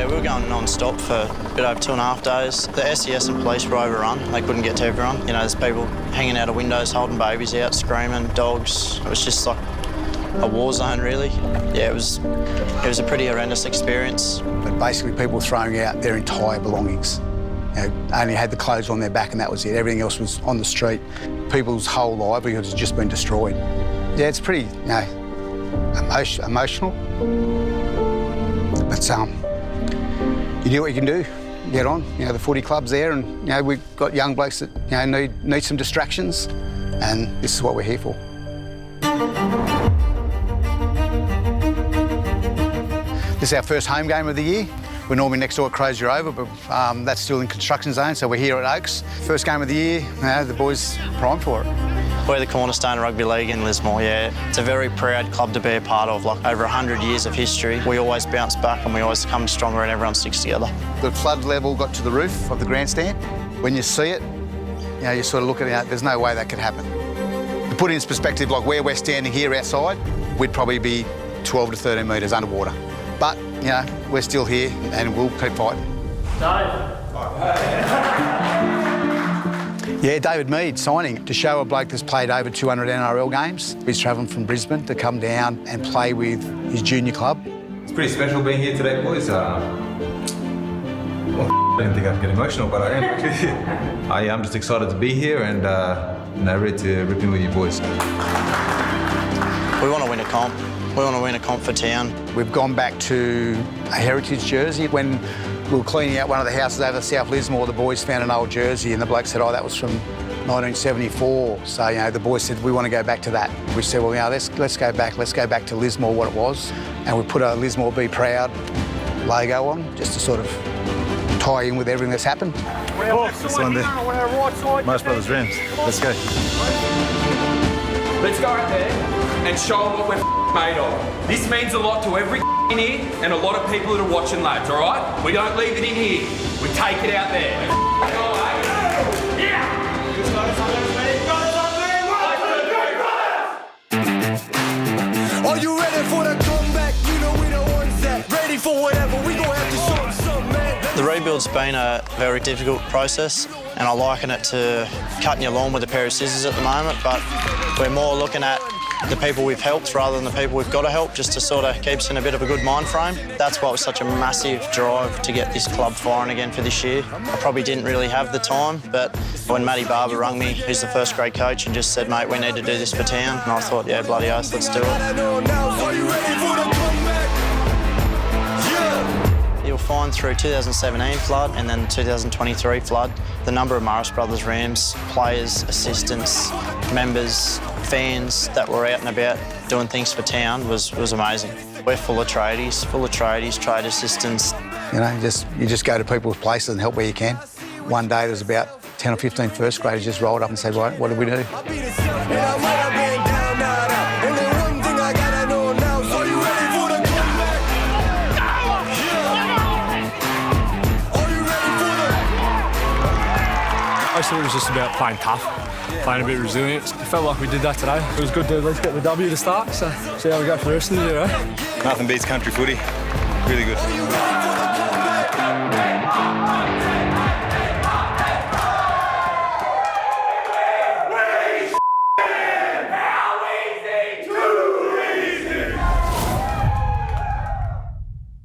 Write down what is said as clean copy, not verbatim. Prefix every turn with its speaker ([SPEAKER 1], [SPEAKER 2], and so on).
[SPEAKER 1] Yeah, we were going non-stop for a bit over 2.5 days. The SES and police were overrun. They couldn't get to everyone. You know, there's people hanging out of windows, holding babies out, screaming, dogs. It was just like a war zone, really. Yeah, it was a pretty horrendous experience.
[SPEAKER 2] But basically people throwing out their entire belongings. You know, only had the clothes on their back and that was it. Everything else was on the street. People's whole livelihoods had just been destroyed. Yeah, it's pretty, you know, emotional. But you do what you can do, get on. You know, the footy club's there and, you know, we've got young blokes that, you know, need some distractions and this is what we're here for. This is our first home game of the year. We're normally next door at Crozier Oval, but that's still in construction zone, so we're here at Oaks. First game of the year, you know, the boys primed for it.
[SPEAKER 1] We're the cornerstone of rugby league in Lismore, yeah. It's a very proud club to be a part of, like over 100 years of history. We always bounce back and we always come stronger and everyone sticks together. The flood level got to the roof of the grandstand. When you see it, you know, you sort of look at it, there's no way that could happen. To put it in perspective, like where we're standing here outside, we'd probably be 12 to 13 metres underwater. But, you know, we're still here and we'll keep fighting. Yeah, David Mead signing to show a bloke that's played over 200 NRL games. He's travelling from Brisbane to come down and play with his junior club.
[SPEAKER 3] It's pretty special being here today, boys. I didn't think I'd get emotional, but I am. I'm just excited to be here and ready to rip in with you boys.
[SPEAKER 1] We want to win a comp. We want to win a comp for town.
[SPEAKER 2] We've gone back to a heritage jersey. When we were cleaning out one of the houses over South Lismore, the boys found an old jersey and the bloke said, oh, that was from 1974. So, you know, the boys said, we want to go back to that. We said, well, you know, let's go back to Lismore, what it was. And we put a Lismore Be Proud logo on, just to sort of tie in with everything that's happened.
[SPEAKER 4] This one there. Marist Brothers Rams. Let's go.
[SPEAKER 5] Let's go out there and show them what we're made of. This means a lot to every in here and a lot of people that are watching, lads, all right? We don't leave it in here. We take it out there. Yeah!
[SPEAKER 6] Are you ready for the comeback? You know we the ones that ready for whatever. We gon' have to show them something, man.
[SPEAKER 1] The rebuild's been a very difficult process and I liken it to cutting your lawn with a pair of scissors at the moment, but we're more looking at the people we've helped rather than the people we've got to help, just to sort of keep us in a bit of a good mind frame. That's why it was such a massive drive to get this club firing again for this year. I probably didn't really have the time, but when Matty Barber rung me, who's the first grade coach, and just said, mate, we need to do this for town, and I thought, yeah, bloody oath, let's do it. You'll find through 2017 flood and then 2023 flood, the number of Marist Brothers Rams, players, assistants, members, fans that were out and about doing things for town was amazing. We're full of tradies, trade assistants.
[SPEAKER 2] You know, you just go to people's places and help where you can. One day there was about 10 or 15 first graders just rolled up and said, right, what did we do?
[SPEAKER 7] Most of it was just about playing tough, playing a bit resilient. It felt like we did that today. It was good to at least get the W to start, so see how we go for the rest of the year, eh?
[SPEAKER 4] Nothing beats country footy. Really good.